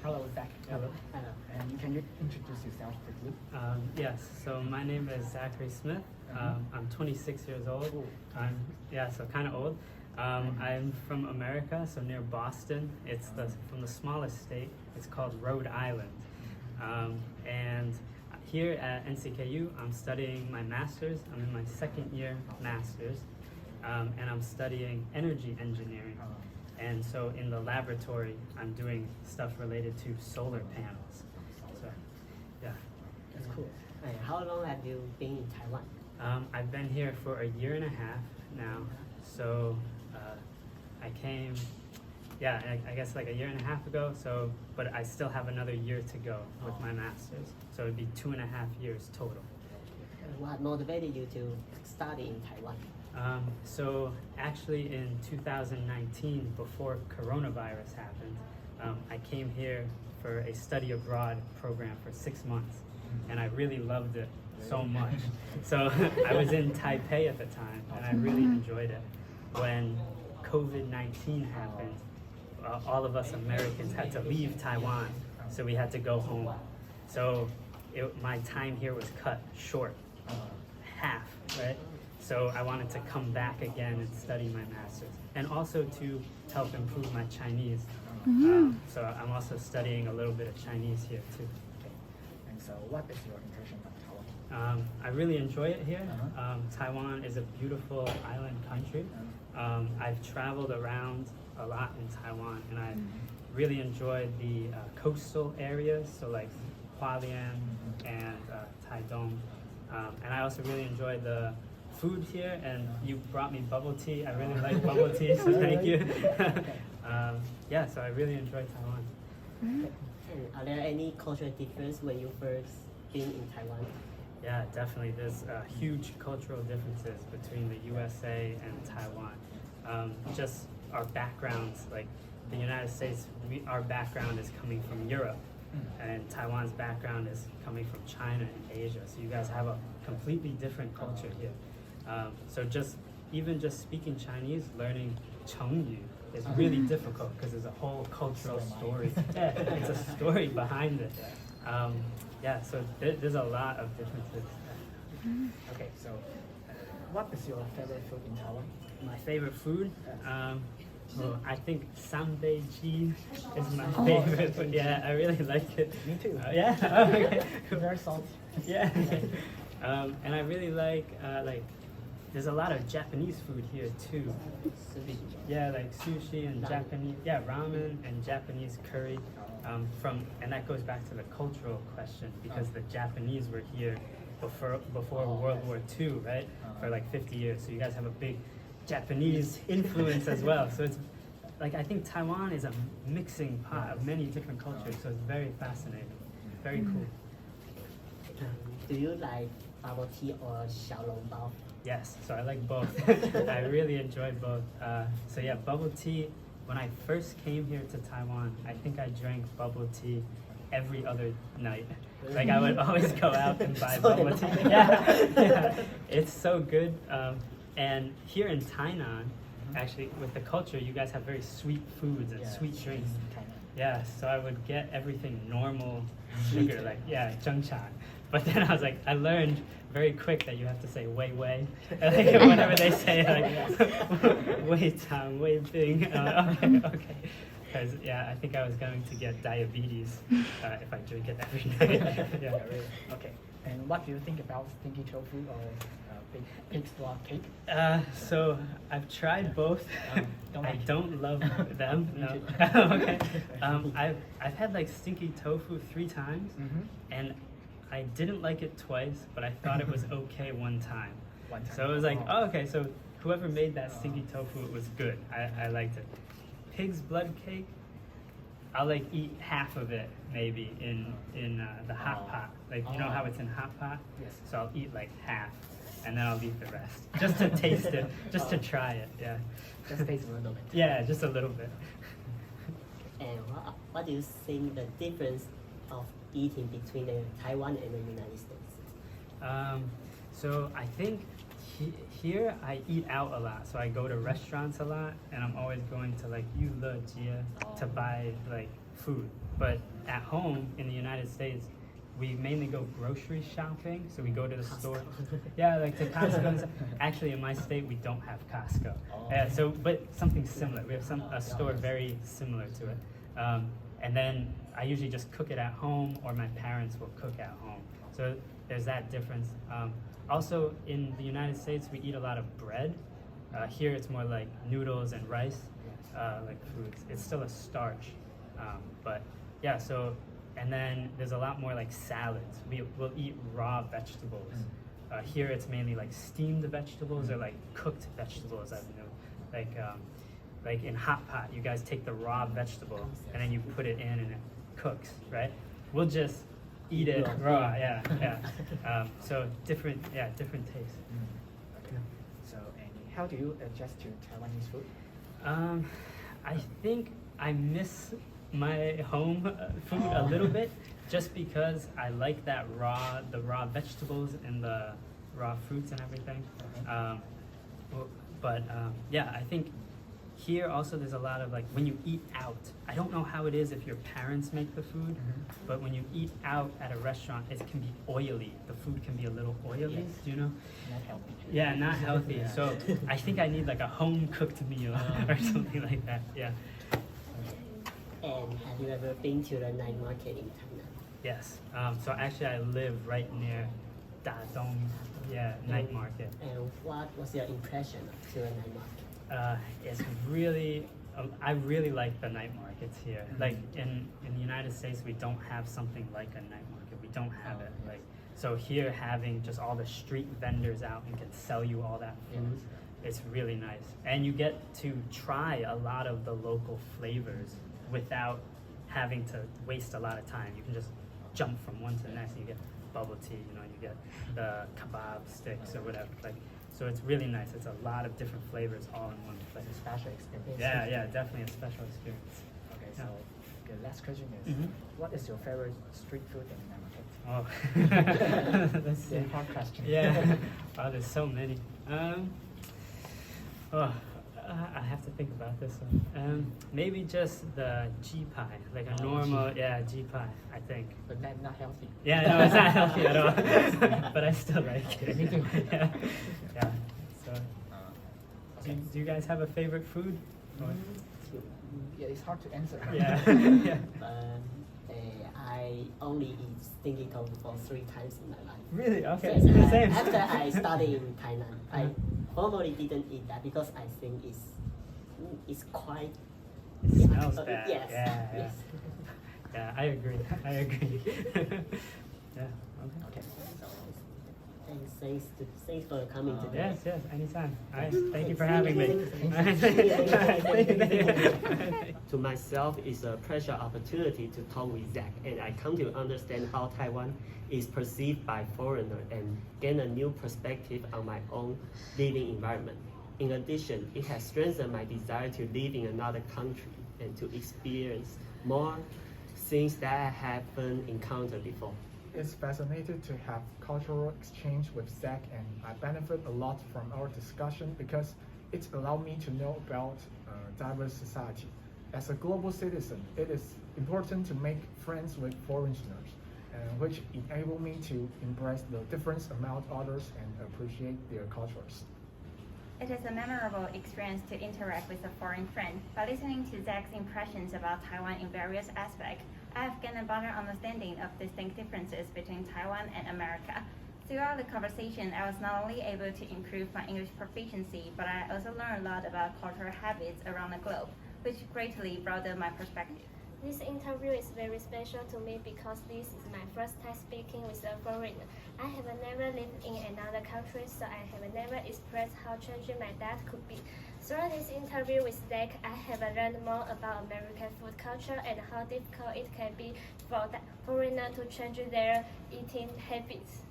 Hello, Zach. Hello. And can you introduce yourself quickly? Yes, so my name is Zachary Smith. I'm 26 years old. So kind of old. I'm from America, so near Boston. It's from the smallest state. It's called Rhode Island. And here at NCKU, I'm studying my master's. I'm in my second year master's, and I'm studying energy engineering. And so in the laboratory, I'm doing stuff related to solar panels. So, yeah. That's cool. How long have you been in Taiwan? I've been here for a year and a half now. So I came, I guess like a year and a half ago. So, but I still have another year to go with my master's. So it'd be 2.5 years total. What motivated you to study in Taiwan? So actually in 2019, before coronavirus happened, I came here for a study abroad program for 6 months, and I really loved it so much. So I was in Taipei at the time, and I really enjoyed it. When COVID-19 happened, all of us Americans had to leave Taiwan, so we had to go home. So my time here was cut short, half, right? So I wanted to come back again and study my master's, and also to help improve my Chinese. So I'm also studying a little bit of Chinese here too. Okay. And so what is your impression of Taiwan? I really enjoy it here. Taiwan is a beautiful island country. I've traveled around a lot in Taiwan, and I really enjoyed the coastal areas, so like Hualien and Taitung. And I also really enjoyed the food here, and you brought me bubble tea. I really like bubble tea, so thank you. So I really enjoyed Taiwan. And are there any cultural difference when you first been in Taiwan? Yeah, definitely. There's huge cultural differences between the USA and Taiwan. Just our backgrounds, like the United States, our background is coming from Europe, and Taiwan's background is coming from China and Asia. So you guys have a completely different culture here. So even just speaking Chinese, learning Chengyu is really difficult because there's a whole cultural story. It's a story behind it. So there's a lot of differences. Okay, so what is your favorite food in Taiwan? My favorite food? I think sambeiji is my favorite food. Yeah, I really like it. Me too. Okay. Very salty. Yeah. And I really like there's a lot of Japanese food here too. Yeah, like sushi and Japanese, ramen and Japanese curry. And that goes back to the cultural question, because the Japanese were here before World War II, right? For like 50 years. So you guys have a big Japanese influence as well. So it's like, I think Taiwan is a mixing pot of many different cultures. So it's very fascinating, very cool. Do you like bubble tea or xiaolongbao? Yes, so I like both. I really enjoyed both. Bubble tea. When I first came here to Taiwan, I think I drank bubble tea every other night. Like I would always go out and buy bubble tea. It's so good. And here in Tainan, actually with the culture, you guys have very sweet foods and sweet drinks. Yeah, so I would get everything normal sugar, like zhengchan. But then I was like, I learned very quick that you have to say wei wei. Like, whenever they say like wei tang, wei bing, okay. Because I think I was going to get diabetes if I drink it every night. Really. Okay. And what do you think about stinky tofu or pig's blood cake? So I've tried both. I don't love them. No. Okay. I've had like stinky tofu 3 times, and I didn't like it twice, but I thought it was okay one time. So it was like, so whoever made that stinky tofu, it was good. I liked it. Pig's blood cake, I'll like eat half of it maybe in the hot pot. Like, you know how it's in hot pot? Yes. So I'll eat like half, and then I'll eat the rest. Just to taste it, just to try it, Just taste a little bit. Yeah, just a little bit. And what do you think the difference of eating between Taiwan and the United States? So I think here I eat out a lot. So I go to restaurants a lot, and I'm always going to like Yulejie to buy like food. But at home in the United States, we mainly go grocery shopping. So we go to the store. Yeah, like to Costco. And stuff. Actually, in my state, we don't have Costco. Yeah, so but something similar. We have a store very similar to it. And then I usually just cook it at home, or my parents will cook at home. So there's that difference. Also, in the United States, we eat a lot of bread. Here, it's more like noodles and rice, like foods. It's still a starch, but yeah. So, and then there's a lot more like salads. We'll eat raw vegetables. Here, it's mainly like steamed vegetables or like cooked vegetables. I've known, like in hot pot, you guys take the raw vegetable and then you put it in and it cooks, right? We'll just eat it raw, yeah. So different tastes. Okay. So, and how do you adjust to Taiwanese food? I think I miss my home food a little bit, just because I like the raw vegetables and the raw fruits and everything. Yeah, I think here also there's a lot of like when you eat out. I don't know how it is if your parents make the food, but when you eat out at a restaurant, it can be oily. The food can be a little oily. Yes. Do you know? Not healthy. Yeah, not healthy. So I think I need like a home cooked meal or something like that. Yeah. And have you ever been to the night market in Tainan? Yes. So actually, I live right near Dadong, night market. And what was your impression to the night market? It's really, I really like the night markets here. Like in the United States, we don't have something like a night market. We don't have it. Like so here, having just all the street vendors out and can sell you all that food, it's really nice. And you get to try a lot of the local flavors without having to waste a lot of time. You can just jump from one to the next. And you get bubble tea, you get the kebab sticks or whatever. Like, so it's really nice. It's a lot of different flavors all in one place. It's a special experience. Yeah, definitely a special experience. Okay, so the last question is, Mhm. what is your favorite street food in the market? Oh, let's see. Yeah, hard question. Yeah, wow, there's so many. I have to think about this one. Maybe just the G pie, like a normal, G pie, I think. But not healthy. Yeah, no, it's not healthy at all. But I still like it. Me too. Yeah. So, do you guys have a favorite food? Yeah, it's hard to answer. Yeah. I only eat stinky tofu for 3 times in my life. Really? Okay. Yes, The same. After I studied in Thailand, I formally didn't eat that because I think it's quite. It smells bad. Yes. Yeah. Yeah, I agree. Yeah. Okay. Okay. And thanks for coming today. Yes, anytime. All right, thank you for having me. To myself, it's a pleasure opportunity to talk with Zach, and I come to understand how Taiwan is perceived by foreigners and gain a new perspective on my own living environment. In addition, it has strengthened my desire to live in another country and to experience more things that I haven't encountered before. It's fascinating to have cultural exchange with Zach, and I benefit a lot from our discussion because it allowed me to know about diverse society. As a global citizen, it is important to make friends with foreigners, which enable me to embrace the difference among others and appreciate their cultures. It is a memorable experience to interact with a foreign friend. By listening to Zach's impressions about Taiwan in various aspects, I have gained a better understanding of distinct differences between Taiwan and America. Throughout the conversation, I was not only able to improve my English proficiency, but I also learned a lot about cultural habits around the globe, which greatly broadened my perspective. This interview is very special to me because this is my first time speaking with a foreigner. I have never lived in another country, so I have never expressed how changing my dad could be. Through this interview with Zach, I have learned more about American food culture and how difficult it can be for foreigners to change their eating habits.